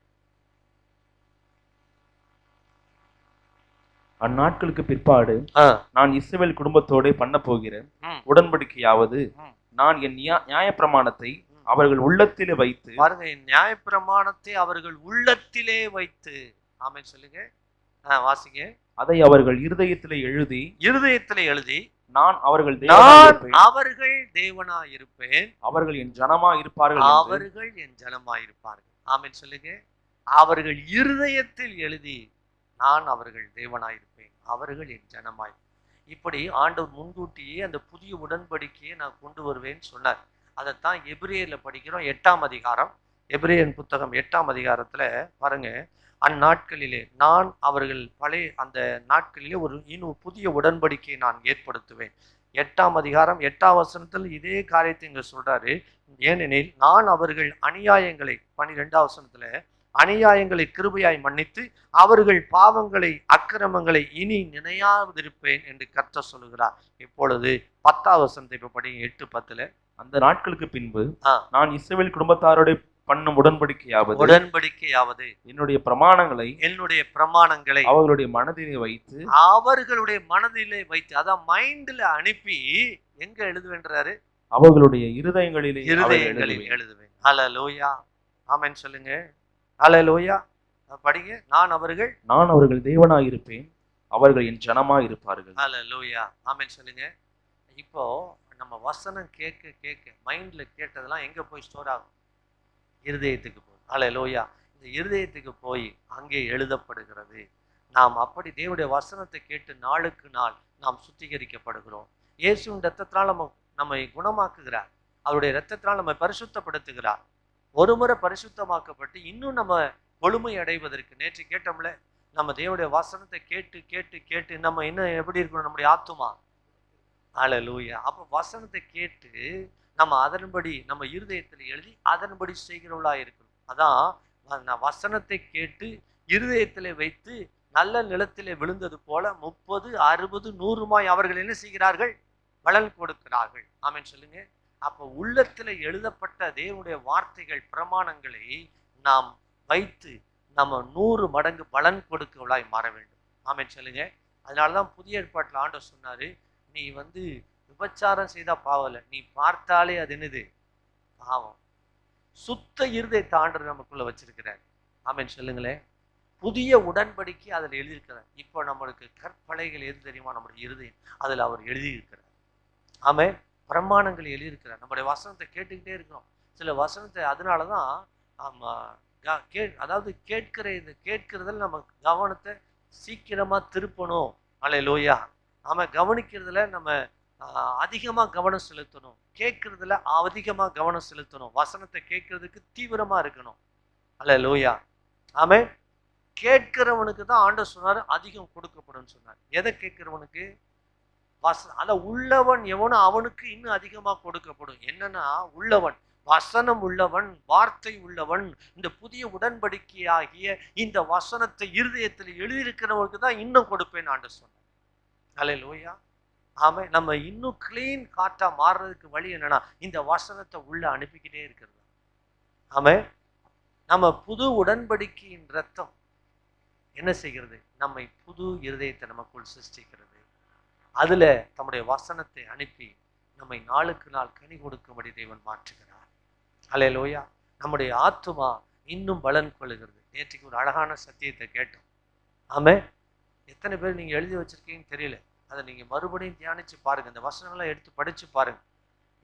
Speaker 3: அந்நாட்களுக்கு பிற்பாடு
Speaker 1: ஆ,
Speaker 3: நான் இஸ்ரவேல் குடும்பத்தோட பண்ண போகிற
Speaker 1: ம்,
Speaker 3: உடன்படிக்கையாவது,
Speaker 1: ம்.
Speaker 3: நான் என் நியாயப்பிரமாணத்தை அவர்கள் உள்ளத்திலே வைத்து,
Speaker 1: பாருங்க, என் நியாயப்பிரமாணத்தை அவர்கள் உள்ளத்திலே வைத்து. ஆமென் சொல்லுங்க. வாசிங்க.
Speaker 3: அதை அவர்கள் இருதயத்திலே எழுதி,
Speaker 1: இருதயத்திலே எழுதி,
Speaker 3: நான் அவர்கள்
Speaker 1: நான்
Speaker 3: தேவனாயிருப்பேன்,
Speaker 1: அவர்கள் தேவனாயிருப்பேன்,
Speaker 3: அவர்கள் என் ஜனமா இருப்பார்கள் என்று
Speaker 1: அவர்கள் என் ஜனமாயிருப்பார்கள். ஆமென் சொல்லுங்க. அவர்கள் இருதயத்தில் எழுதி, நான் அவர்கள் தேவனாயிருப்பேன், அவர்கள் என் ஜனமாய். இப்படி ஆண்டவர் முன்கூட்டியே அந்த புதிய உடன்படிக்கையை நான் கொண்டு வருவேன்னு சொன்னார். அதைத்தான் எபிரேயர்ல படிக்கிறோம், 8ஆம் அதிகாரம். எபிரேயர் புத்தகம் 8ஆம் அதிகாரத்துல பாருங்க, அந்நாட்களிலே நான் அவர்கள் பழைய அந்த நாட்களிலே ஒரு இன்னும் புதிய உடன்படிக்கையை நான் ஏற்படுத்துவேன். 8ஆம் அதிகாரம் 8ஆம் வசனத்தில் இதே காரியத்தை இங்க சொல்றாரு. ஏனெனில் நான் அவர்கள் அநியாயங்களை, 12ஆம் வசனத்துல, அநியாயங்களை கிருபையாய் மன்னித்து அவர்கள் பாவங்களை அக்கிரமங்களை இனி நினையாதிருப்பேன் என்று கர்த்தர் சொல்லுகிறார். இப்பொழுது 10ஆம் வசனத்தை இப்ப படிங்க, 8:10.
Speaker 3: அந்த நாட்களுக்கு பின்பு
Speaker 1: ஆ.
Speaker 3: நான் இஸ்ரவேல் குடும்பத்தாரோட பண்ணும் உடன்படிக்கையாவது,
Speaker 1: உடன்படிக்கையாவது
Speaker 3: என்னுடைய பிரமாணங்களை
Speaker 1: என்னுடைய பிரமாணங்களை
Speaker 3: அவர்களுடைய மனதிலே வைத்து,
Speaker 1: அவர்களுடைய மனதிலே வைத்து, அதான் மைண்ட்ல அனுப்பி எங்க எழுதுவேன்றாரு?
Speaker 3: அவர்களுடைய இருதயங்களிலே
Speaker 1: இருதயங்களில் எழுதுவேன். ஹல்லேலூயா. ஆமென் சொல்லுங்க. ஹல்லேலூயா. படிங்க. நான் அவர்கள்
Speaker 3: தேவனாயிருப்பேன், அவர்கள் என் ஜனமா இருப்பார்கள்.
Speaker 1: ஹல்லேலூயா. ஆமென் சொல்லுங்க. இப்போ நம்ம வசனம் கேட்க கேட்க மைண்ட்ல கேட்டதெல்லாம் எங்க போய் ஸ்டோர் ஆகும்? இருதயத்துக்கு போய். ஹல்லேலூயா. இந்த இருதயத்துக்கு போய் அங்கே எழுதப்படுகிறது. நாம் அப்படி தேவனுடைய வசனத்தை கேட்டு நாளுக்கு நாள் நாம் சுத்திகரிக்கப்படுகிறோம். இயேசுவின் இரத்தத்தினால் நம்மை குணமாக்குகிறார். அவருடைய இரத்தத்தினால் நம்மை பரிசுத்தப்படுத்துகிறார். ஒரு முறை பரிசுத்தமாக்கப்பட்டு இன்னும் நம்ம கொழுமை அடைவதற்கு, நேற்று கேட்டோம்ல, நம்ம தேவனுடைய வசனத்தை கேட்டு கேட்டு கேட்டு நம்ம இன்னும் எப்படி இருக்கணும்? நம்முடைய ஆத்துமா. ஹல்லேலூயா. அப்போ வசனத்தை கேட்டு நம்ம அதன்படி நம்ம இருதயத்தில் எழுதி அதன்படி செய்கிறவளா இருக்கணும். அதான் வசனத்தை கேட்டு இருதயத்திலே வைத்து நல்ல நிலத்திலே விழுந்தது போல 30, 60, 100 அவர்கள் என்ன செய்கிறார்கள்? பலன் கொடுக்கிறார்கள். ஆமென் சொல்லுங்க. அப்போ உள்ளத்துல எழுதப்பட்ட தேவனுடைய வார்த்தைகள், பிரமாணங்களை நாம் வைத்து நம்ம 100 மடங்கு பலன் கொடுக்கவளாய் மாற வேண்டும். ஆமென் சொல்லுங்க. அதனாலதான் புதிய ஏற்பாட்டில் ஆண்டவர் சொன்னாரு, நீ விபச்சாரம் செய்தா பாவம் இல்லை, நீ பார்த்தாலே அது என்னது? பாவம். சுத்த இருதயத்தை ஆண்டவர் நமக்குள்ள வச்சிருக்கிறார். ஆமென் சொல்லுங்களேன். புதிய உடன்படிக்கை அதில் எழுதியிருக்கிறார். இப்போ நம்மளுக்கு கற்பலைகள் எது தெரியுமா? நம்முடைய இருதயம். அதில் அவர் எழுதியிருக்கிறார். ஆமென். பிரமாணங்கள் எழுதியிருக்கிறார். நம்முடைய வசனத்தை கேட்டுக்கிட்டே இருக்கிறோம். சில வசனத்தை அதனாலதான் அதாவது கேட்கிறதில் நம்ம கவனத்தை சீக்கிரமா திருப்பணும். ஹல்லேலூயா. நாம கவனிக்கிறதுல நம்ம அதிகமா கவனம் செலுத்தணும். கேட்கறதுல அதிகமா கவனம் செலுத்தணும். வசனத்தை கேட்கறதுக்கு தீவிரமா இருக்கணும். ஹல்லேலூயா. ஆமென். கேட்கிறவனுக்கு தான் ஆண்டவர் சொன்னாரு அதிகம் கொடுக்கப்படும் சொன்னார். எதை கேட்கிறவனுக்கு? உள்ளவன் எவனோ அவனுக்கு இன்னும் அதிகமா கொடுக்கப்படும். என்னன்னா, உள்ளவன், வசனம் உள்ளவன், வார்த்தை உள்ளவன், இந்த புதிய உடன்படிக்கையாகிய இந்த வசனத்தை இருதயத்தில் எழுதியிருக்கிறவனுக்கு தான் இன்னும் கொடுப்பேன் ஆண்டவர் சொன்னார். ஹல்லேலூயா. ஆமென். நம்ம இன்னும் கிளீன் காட்டா மாறுறதுக்கு வழி என்னன்னா, இந்த வசனத்தை உள்ள அனுப்பிக்கிட்டே இருக்கிறது. ஆமென். நம்ம புது உடன்படிக்கையின் ரத்தம் என்ன செய்கிறது? நம்மை புது இருதயத்தை நமக்குள் சிருஷ்டிக்கிறது. அதுல தம்முடைய வசனத்தை அனுப்பி நம்மை நாளுக்கு நாள் கனி கொடுக்கும்படி தேவன் மாற்றுகிறார். ஹல்லேலூயா. நம்முடைய ஆத்துமா இன்னும் பலன் கொள்ளுகிறது. நேற்றுக்கு ஒரு அழகான சத்தியத்தை கேட்டோம். ஆமென். எத்தனை பேர் நீங்க எழுதி வச்சிருக்கீங்கன்னு தெரியல. அதை நீங்க மறுபடியும் தியானிச்சு பாருங்க. இந்த வசனங்களை எடுத்து படிச்சு பாருங்க.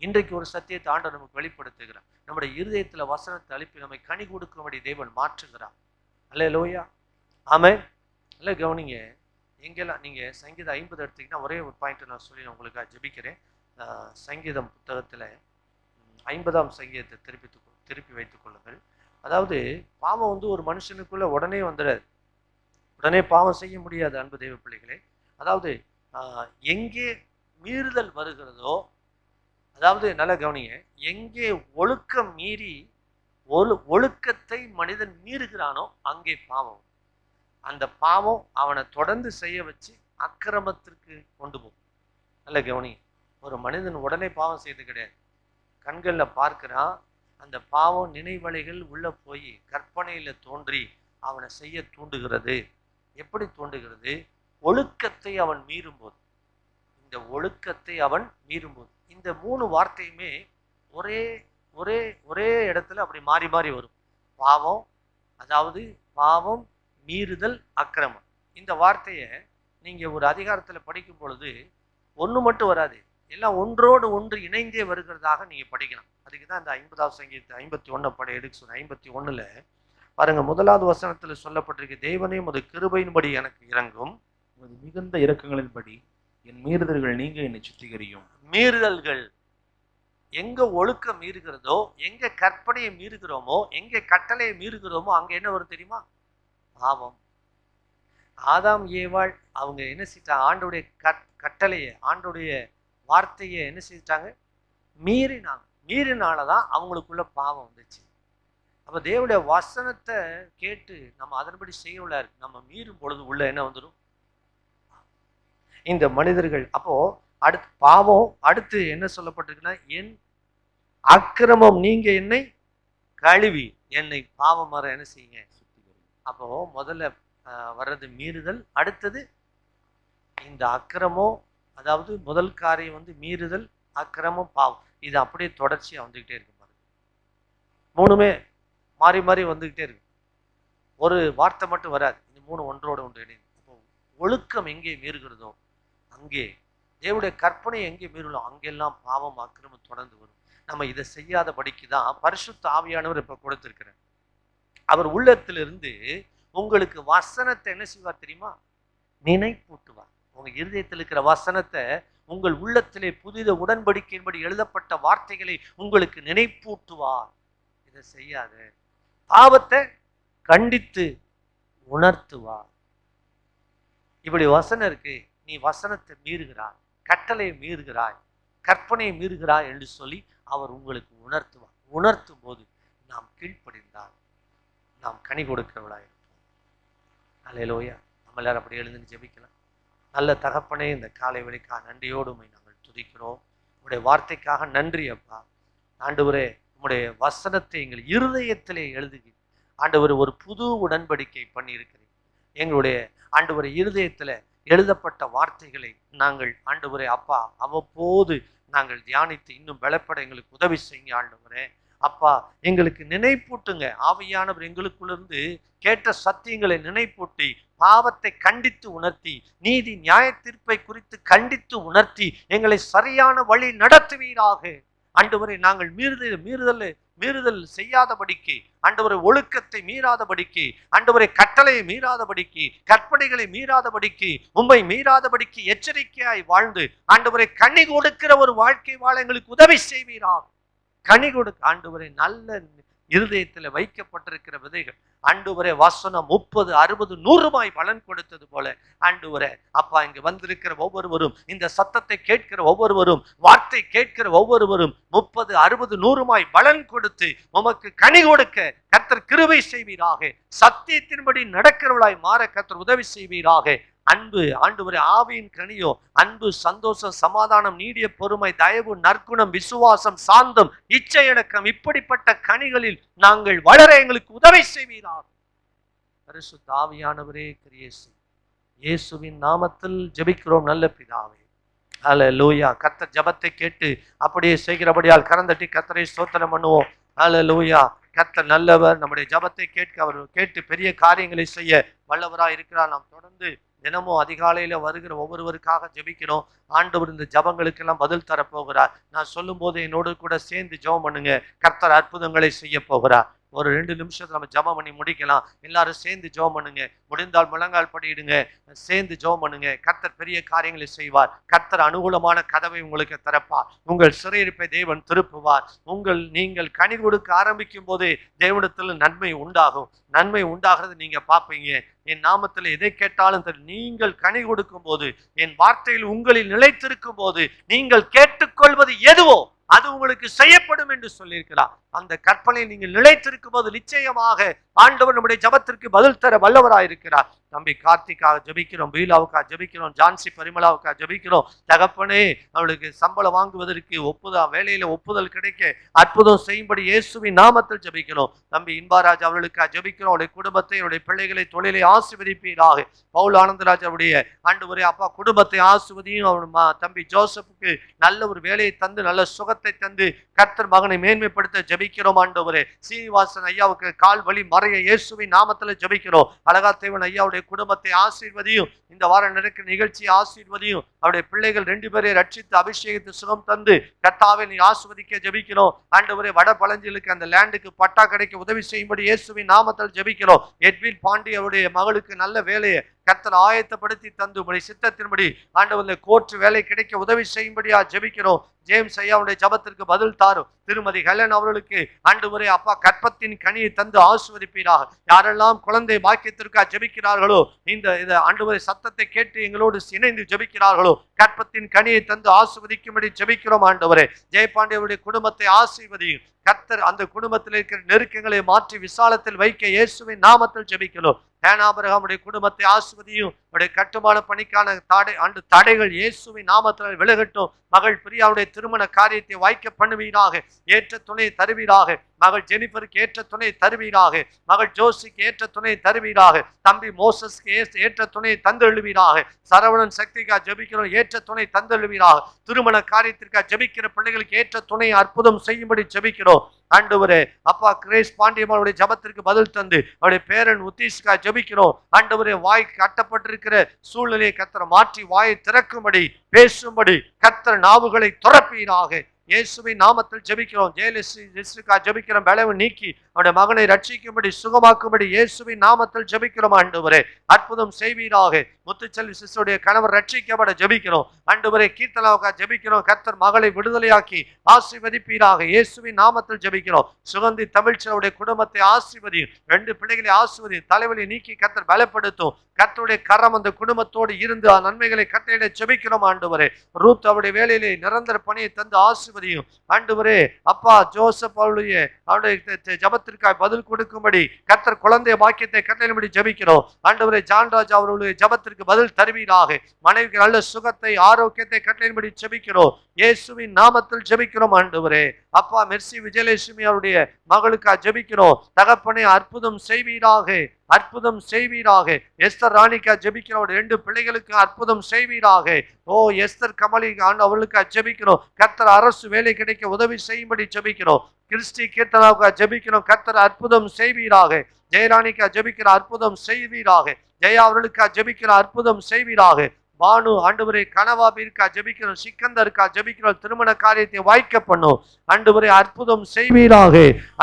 Speaker 1: இன்றைக்கு ஒரு சத்தியத்தை ஆண்டவர் நமக்கு வெளிப்படுத்துகிறார். நம்முடைய இருதயத்துல வசனத்தை அனுப்பி நம்மை கனி கொடுக்கும்படி தேவன் மாற்றுகிறார். ஹல்லேலூயா. ஆமென். இல்லை கவனிங்க. எங்கெல்லாம் நீங்க சங்கீதம் 50 எடுத்தீங்கன்னா, ஒரே ஒரு பாயிண்ட் நான் சொல்லி உங்களுக்காக ஜெபிக்கிறேன். சங்கீதம் புத்தகத்துல 50ஆம் சங்கீதத்தை திருப்பி வைத்துக் கொள்ளுங்கள். அதாவது பாவம் ஒரு மனுஷனுக்குள்ள உடனே வந்துடாது. உடனே பாவம் செய்ய முடியாது அன்பு தெய்வ பிள்ளைகளே. அதாவது எங்கே மீறுதல் வருகிறதோ, அதாவது நல்லா கவனிங்க, எங்கே ஒழுக்கம் மீறி ஒழுக்கத்தை மனிதன் மீறுகிறானோ அங்கே பாவம். அந்த பாவம் அவனை தொடர்ந்து செய்ய வச்சு அக்கிரமத்திற்கு கொண்டு போகும். நல்ல கவனி. ஒரு மனிதன் உடனே பாவம் செய்து கிடையாது. கண்கள்ல பார்க்கிறான், அந்த பாவம் நினைவலைகள் உள்ள போய் கற்பனையில தோன்றி அவனை செய்ய தூண்டுகிறது. எப்படி தூண்டுகிறது? ஒழுக்கத்தை அவன் மீறும்போது, இந்த ஒழுக்கத்தை அவன் மீறும்போது, இந்த 3 வார்த்தையுமே ஒரே ஒரே ஒரே இடத்துல அப்படி மாறி மாறி வரும். பாவம், அதாவது பாவம், மீறுதல், அக்கிரமம். இந்த வார்த்தையை நீங்க ஒரு அதிகாரத்துல படிக்கும் பொழுது ஒண்ணு மட்டும் வராது, எல்லாம் ஒன்றோடு ஒன்று இணைந்தே வருகிறதாக நீங்க படிக்கலாம். அதுக்கு தான் இந்த 50வது சங்கீதத்தை 51 படம் எடுக்க சொன்ன. 51ல பாருங்க, 1வது வசனத்துல சொல்லப்பட்டிருக்கு, தேவனே உமது கிருபையின்படி எனக்கு இறங்கும்,
Speaker 3: உமது மிகுந்த இரக்கங்களின்படி என் மீறுதல்கள் நீங்க என்னை சுத்திகரியும்.
Speaker 1: மீறுதல்கள் எங்க ஒழுக்கம் மீறுகிறதோ, எங்க கற்பனையை மீறுகிறோமோ, எங்க கட்டளையை மீறுகிறோமோ, அங்க என்ன வரும் தெரியுமா? பாவம். ஆதாம் ஏவாள் அவங்க என்ன செஞ்சாங்க? ஆண்டோடைய கட்டளையை, ஆண்டோடைய வார்த்தையை என்ன செஞ்சிட்டாங்க? மீறினாங்க. மீறினாலதான் அவங்களுக்குள்ள பாவம் வந்துச்சு. அப்ப தேவனுடைய வசனத்தை கேட்டு நம்ம அதன்படி செய்யல, நம்ம மீறும் பொழுது உள்ள என்ன வந்துடும்? இந்த மனிதர்கள் அப்போ அடுத்து பாவம், அடுத்து என்ன சொல்லப்பட்டிருக்குன்னா, என் அக்கிரமம் நீங்க என்னை கழுவி என்னை பாவம் வர என்ன செய்யுங்க? அப்போ முதல்ல வர்றது மீறுதல், அடுத்தது இந்த அக்கிரமம், அதாவது முதல் காரியம் வந்து மீறுதல், அக்கிரமம், பாவம். இது அப்படியே தொடர்ச்சியா வந்துகிட்டே இருக்கு பாருங்க. 3மே மாறி மாறி வந்துகிட்டே இருக்கு. ஒரு வார்த்தை மட்டும் வராது, இந்த 3 ஒன்றோடு ஒன்று இணைந்து. அப்போ ஒழுக்கம் எங்கே மீறுகிறதோ அங்கே, தேவனுடைய கற்பனை எங்கே மீறலாம் அங்கெல்லாம் பாவம், அக்கிரமம் தொடர்ந்து வரும். நம்ம இதை செய்யாதபடிக்கு தான் பரிசுத்த ஆவியானவர் இப்ப கொடுத்திருக்கிறார். அவர் உள்ளத்திலிருந்து உங்களுக்கு வசனத்தை என்ன செய்வார் தெரியுமா? நினைப்பூட்டுவார். உங்க இருதயத்தில் இருக்கிற வசனத்தை உங்கள் உள்ளத்திலே புதித உடன்படிக்கையின்படி எழுதப்பட்ட வார்த்தைகளை உங்களுக்கு நினைப்பூட்டுவார். இதை செய்யாத, பாவத்தை கண்டித்து உணர்த்துவார். இப்படி வசனம் இருக்கு, நீ வசனத்தை மீறுகிறாய், கட்டளையை மீறுகிறாய், கற்பனையை மீறுகிறாய் என்று சொல்லி அவர் உங்களுக்கு உணர்த்துவார். உணர்த்தும் போது நாம் கீழ்ப்படிந்தால் நாம் கனி கொடுக்கிறவளாய் இருப்போம். அல்லேலூயா. நம்ம எல்லாரும் அப்படி எழுந்து ஜெபிக்கலாம். நல்ல தகப்பனே, இந்த காலை வேளைக்காக நன்றியோடு உம்மை நாங்கள் துதிக்கிறோம். உங்களுடைய வார்த்தைக்காக நன்றி அப்பா. ஆண்டவரே, உங்களுடைய வசனத்தை எங்கள் இருதயத்திலே எழுதுகிறேன். ஆண்டவர் ஒரு புது உடன்படிக்கை பண்ணி இருக்கிறேன். எங்களுடைய ஆண்டவரை இருதயத்துல எழுதப்பட்ட வார்த்தைகளை நாங்கள் ஆண்டவரே அப்பா அவ்வப்போது நாங்கள் தியானித்து இன்னும் பலப்பட எங்களுக்கு உதவி செய்யுங்க ஆண்டவரே. அப்பா எங்களுக்கு நினைப்பூட்டுங்க. ஆவியானவர் எங்களுக்குள்ளிருந்து கேட்ட சத்தியங்களை நினைப்பூட்டி பாவத்தை கண்டித்து உணர்த்தி, நீதி நியாய தீர்ப்பை குறித்து கண்டித்து உணர்த்தி எங்களை சரியான வழி நடத்துவீராக. ஆண்டவரை நாங்கள் மீறுதல் செய்யாதபடிக்கு, ஆண்டவரை ஒழுக்கத்தை மீறாதபடிக்கு, ஆண்டவரை கட்டளையை மீறாதபடிக்கு, கற்பனைகளை மீறாதபடிக்கு, உம்மை மீறாதபடிக்கு எச்சரிக்கையாய் வாழ்ந்து ஆண்டவரை கனி கொடுக்கிற ஒரு வாழ்க்கை வாழ எங்களுக்கு உதவி செய்வீராக. கனி கொடுக்க ஆண்டவரை நல்ல இருதயத்தில் வைக்கப்பட்டிருக்கிற விதைகள் ஆண்டவரே வசனம் 30, 60, 100 பலன் கொடுத்தது போல ஆண்டவரே அப்பா இங்க வந்திருக்கிற ஒவ்வொருவரும், இந்த சத்தத்தை கேட்கிற ஒவ்வொருவரும், வார்த்தை கேட்கிற ஒவ்வொருவரும் 30, 60, 100 பலன் கொடுத்து உமக்கு கனி கொடுக்க கர்த்தர் கிருபை செய்வீராக. சத்தியத்தின்படி நடக்கிறவளாய் மாற கர்த்தர் உதவி செய்வீராக. அன்பு ஆண்டவரே, ஆவியின் கனியோ அன்பு, சந்தோஷம், சமாதானம், நீடிய பொறுமை, தயவு, நற்குணம், விசுவாசம், சாந்தம், இச்சையடக்கம், இப்படிப்பட்ட கனிகளில் நாங்கள் வளர எங்களுக்கு உதவி செய்வீராக. பரிசுத்த ஆவியானவரே கிரியை செய். இயேசுவின் நாமத்தில் ஜெபிக்கிறோம் நல்ல பிதாவே. ஹல்லேலூயா. கர்த்தர் ஜெபத்தை கேட்டு அப்படியே செய்கிறபடியால் கரந்தட்டி கர்த்தரை ஸ்தோத்திரம் பண்ணுவோம். ஹல்லேலூயா. கர்த்தர் நல்லவர். நம்முடைய ஜெபத்தை கேட்க அவர் கேட்டு பெரிய காரியங்களை செய்ய வல்லவராய் இருக்கிறார். நாம் தொடர்ந்து தினமும் அதிகாலையில வருகிற ஒவ்வொருவருக்காக ஜெபிக்கிறோம். ஆண்டவர் இந்த ஜபங்களுக்கெல்லாம் பதில் தரப்போகிறார். நான் சொல்லும் போது என்னோடு கூட சேர்ந்து ஜெபம் பண்ணுங்க. கர்த்தர் அற்புதங்களை செய்ய போகிறார். ஒரு 2 நிமிஷத்துல நம்ம ஜெபம் பண்ணி முடிக்கலாம். எல்லாரும் சேர்ந்து ஜெபம் பண்ணுங்க. முடிந்தால் முழங்கால் படியிடுங்க, சேர்ந்து ஜெபம் பண்ணுங்க. கர்த்தர் பெரிய காரியங்களை செய்வார். கர்த்தர் அனுகூலமான கதவை உங்களுக்கு திறப்பார். உங்கள் சிறையிருப்பை தேவன் திருப்புவார். நீங்கள் கனி கொடுக்க ஆரம்பிக்கும் போதே தேவனிடத்தில் நன்மை உண்டாகும். நன்மை உண்டாகிறது நீங்க பார்ப்பீங்க. என் நாமத்தில் எதை கேட்டாலும் நீங்கள் கனி கொடுக்கும் போது, என் வார்த்தையில் உங்களில் நிலைத்திருக்கும் போது, நீங்கள் கேட்டுக்கொள்வது எதுவோ
Speaker 2: அது உங்களுக்கு செய்யப்படும் என்று சொல்லியிருக்கிறார். அந்த கற்பனை நீங்கள் நிலைத்திருக்கும் போது நிச்சயமாக ஆண்டவர் நம்முடைய ஜபத்திற்கு பதில் தர வல்லவராயிருக்கிறார். தம்பி கார்த்திக்காக ஜபிக்கிறோம், பீலாவுக்காக ஜபிக்கிறோம், ஜான்சி பரிமளாவுக்காக ஜபிக்கிறோம். தகப்பனே, அவளுக்கு சம்பளம் வாங்குவதற்கு வேலையில ஒப்புதல் கிடைக்க அற்புதம் செய்யும்படி இயேசுவின் நாமத்தில் ஜபிக்கிறோம். தம்பி இன்பாராஜ் அவர்களுக்காக ஜபிக்கிறோம். அவருடைய குடும்பத்தை, அவருடைய பிள்ளைகளை, தொழிலை ஆசீர்வதிப்பீராக. பவுல் ஆனந்தராஜ் அவருடைய ஆண்டவரே அப்பா குடும்பத்தை ஆசீர்வதியும். அவர் தம்பி ஜோசப்புக்கு நல்ல ஒரு வேலையை தந்து நல்ல சுகத்தை தந்து கர்த்தர் மகனை மேன்மைப்படுத்த ஜபிக்கிறோம். ஆண்டவரே சீனிவாசன் ஐயாவுக்கு கால் வலி மறைய இயேசுவின் நாமத்தில் ஜபிக்கிறோம். அழகாத்தேவன் ஐயாவுடைய குடும்பத்தை ஆசீர்வதியும். இந்த வாரம் நடக்கிற நிகழ்ச்சியை ஆசீர்வதியும். அவருடைய பிள்ளைகள் 2 பேரை ரட்சித்து அபிஷேகித்து சுகம் தந்து கர்த்தாவை நீ ஆசீர்வதிக்க ஜபிக்கிறோம். ஆண்டவரே வட பழஞ்சிலுக்கு அந்த லேண்டுக்கு பட்டா கிடைக்க உதவி செய்யும்படி இயேசுவின் நாமத்தில் ஜபிக்கிறோம். எட்வின் பாண்டி அவருடைய மகளுக்கு நல்ல வேலையை கர்த்தர் ஆயத்தப்படுத்தி தந்துபடி சித்தத்தின்படி ஆண்டவர் கோர்ட் வேலை கிடைக்க உதவி செய்யும்படியா ஜெபிக்கிறோம். ஜேம்ஸ் ஐயாவுடைய ஜபத்திற்கு பதில் தாரும். திருமதி ஹெலன் அவர்களுக்கு ஆண்டவரே அப்பா கற்பத்தின் கனியை தந்து ஆசீர்வதிப்பீராக. யாரெல்லாம் குழந்தை பாக்கியத்திற்காக ஜெபிக்கிறார்களோ, இந்த ஆண்டவரே சத்தத்தை கேட்டு எங்களோடு இணைந்து ஜெபிக்கிறார்களோ, கற்பத்தின் கனியை தந்து ஆசீர்வதிக்கும்படி ஜெபிக்கிறோம். ஆண்டவரே ஜெயபாண்டியவுடைய குடும்பத்தை ஆசீர்வதியும். கர்த்தர் அந்த குடும்பத்தில் இருக்கிற நெருக்கங்களை மாற்றி விசாலத்தில் வைக்க இயேசுவின் நாமத்தில் ஜெபிக்கிறோம். ஆபிரகாமுடைய குடும்பத்தை ஆசீர்வதியும். அவருடைய கட்டுமான பணிக்கான தடைகள் இயேசுவின் நாமத்தில் விலகட்டும். மகள் பிரியாவுடைய திருமண காரியத்தை வாய்க்க பண்ணுவீராக. ஏற்ற துணை தருவீராக. மகள் ஜெனிஃபருக்கு ஏற்ற துணை தருவீராக. மகள் ஜோசிக்கு ஏற்ற துணை தருவீராக. தம்பி மோசஸ்க்கு ஏற்ற துணை தந்தெழுவீராக. சரவணன் சக்திக்கா ஜெபிக்கிறோம், ஏற்ற துணை தந்தெழுவீராக. திருமண காரியத்திற்காக ஜெபிக்கிற பிள்ளைகளுக்கு ஏற்ற துணை அற்புதம் செய்யும்படி ஜெபிக்கிறோம். ஆண்டவரே அப்பா கிரேஸ் பாண்டியம்மாவுடைய ஜபத்திற்கு பதில் தந்து அவருடைய பேரன் உத்தீஸ்கா ஜெபிக்கிறோம். ஆண்டவரே வாய் கட்டப்பட்டிருக்கிற சூழ்நிலையை கர்த்தர் மாற்றி வாயை திறக்கும்படி பேசும்படி கர்த்தர் நாவுகளை துறப்பீராக. இயேசுவின் நாமத்தில் ஜெபிக்கிறோம். ஜெயலலிதா ஜெபிக்கிறோம். பலவை நீக்கி அவருடைய மகனை ரட்சிக்கும்படி சுகமாக்கும்படி இயேசுவின் நாமத்தில் ஜெபிக்கிறோம். ஆண்டவரே அற்புதம் செய்வீராக. முத்துச்செல்வி சிஸ்டருடைய கணவர் ரட்சிக்கப்பட ஜெபிக்கிறோம். ஆண்டவரே கீர்த்தனாவுக்காக ஜெபிக்கிறோம். கர்த்தர் மகளை விடுதலையாக்கி ஆசீர்வதிப்பீராக. இயேசுவின் நாமத்தில் ஜெபிக்கிறோம். சுகந்தி தமிழ்ச்சருடைய குடும்பத்தை ஆசீர்வதியும். 2 பிள்ளைகளை ஆசீர்வதியும். தலைவலி நீக்கி கர்த்தர் பலப்படுத்தும். கர்த்தருடைய கரம் அந்த குடும்பத்தோடு இருந்து நன்மைகளை கட்டளையிட ஜெபிக்கிறோம். ஆண்டவரே ரூத் அவருடைய வேலையிலே நிரந்தர பணியை தந்து ஆசீர்வதியும். ஆண்டவரே அப்பா ஜோசப் அவருடைய ஜபத்திற்காக பதில் கொடுக்கும்படி கர்த்தர் குழந்தை பாக்கியத்தை கட்டளையிடும்படி ஜெபிக்கிறோம். ஆண்டவரே ஜான்ராஜ் அவருடைய ஜபத்திற்கு பதில் தருவீராக. மனைவிக்கு நல்ல சுகத்தை ஆரோக்கியத்தை கட்டளையிடும்படி ஜெபிக்கிறோம். இயேசுவின் நாமத்தில் ஜெபிக்கிறோம். ஆண்டவரே அப்பா மெர்சி விஜயலட்சுமி அவருடைய மகளுக்காக ஜெபிக்கிறோம். தகப்பனே அற்புதம் செய்வீராக. அற்புதம் செய்வீராக. எஸ்தர் ராணிக்கா ஜெபிக்கிறோம். 2 பிள்ளைகளுக்கு அற்புதம் செய்வீராக. ஓ எஸ்தர் கமலி அவளுக்கு ஜெபிக்கிறோம். கர்த்தர் அரசு வேலை கிடைக்க உதவி செய்யும்படி ஜெபிக்கிறோம். கிறிஸ்டி கீர்த்தனாவுக்கு ஜெபிக்கிறோம். கர்த்தர் அற்புதம் செய்வீராக. ஜெயராணிக்கா ஜெபிக்கிற அற்புதம் செய்வீராக. ஜெயா அவர்களுக்கா ஜெபிக்கிற அற்புதம் செய்வீராக. பானு ஆண்டவரே கனவாபிற்கா ஜெபிக்கிறோம். சிக்கந்தருக்கா ஜெபிக்கிறோம். திருமண காரியத்தை வாய்க்க பண்ணும். ஆண்டவரே அற்புதம் செய்வீராக.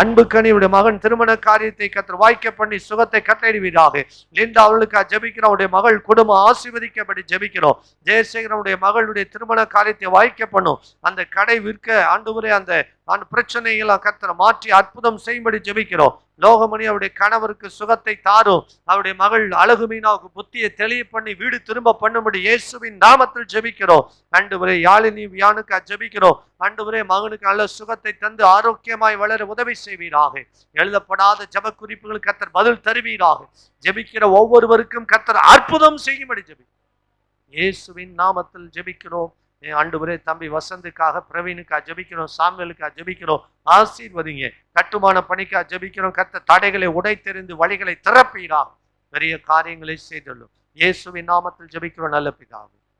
Speaker 2: அன்பு கனியுடைய மகன் திருமண காரியத்தை கர்த்தர் வாய்க்க பண்ணி சுகத்தை கட்டளையிடுவீராக. லிண்டா அவளுக்கா ஜெபிக்கிறோம். அவருடைய மகள் குடும்பம் ஆசீர்வதிக்கப்படி ஜெபிக்கிறோம். ஜெயசேகரனுடைய மகளுடைய திருமண காரியத்தை வாய்க்க பண்ணும். அந்த கடை விற்க ஆண்டவரே அந்த பிரச்சனைகளை கர்த்தர் மாற்றி அற்புதம் செய்யும்படி ஜெபிக்கிறோம். லோகமணி அவருடைய கணவருக்கு சுகத்தை தாரும். அவருடைய மகள் அழகு மீனாவுக்கு புத்தியை தெளிய பண்ணி வீடு திரும்ப பண்ணும்படி இயேசுவின் நாமத்தில் ஜெபிக்கிறோம். ஆண்டவரே யாழினி வியானுக்கு ஜெபிக்கிறோம். ஆண்டவரே மகனுக்கு நல்ல சுகத்தை தந்து ஆரோக்கியமாய் வளர உதவி செய்வீராக. எழுதப்படாத ஜெப குறிப்புகள் கர்த்தர் பதில் தருவீராக. ஜெபிக்கிற ஒவ்வொருவருக்கும் கர்த்தர் அற்புதம் செய்யும்படி ஜெபிக்கிறோம். இயேசுவின் நாமத்தில் ஜெபிக்கிறோம். ஆண்டவரே தம்பி வசந்துக்காக பிரவீனுக்காக ஜெபிக்கிறோம். சாமுவேலுக்காக ஜெபிக்கிறோம். ஆசீர்வதிங்க. கட்டுமான பணிக்காக ஜெபிக்கிறோம். கர்த்தர் தடைகளை உடைத்தெறிந்து வழிகளை திறப்பீராக. பெரிய காரியங்களை செய்துள்ளோம். இயேசுவின் நாமத்தில் ஜெபிக்கிறோம் நல்ல பிதாவே.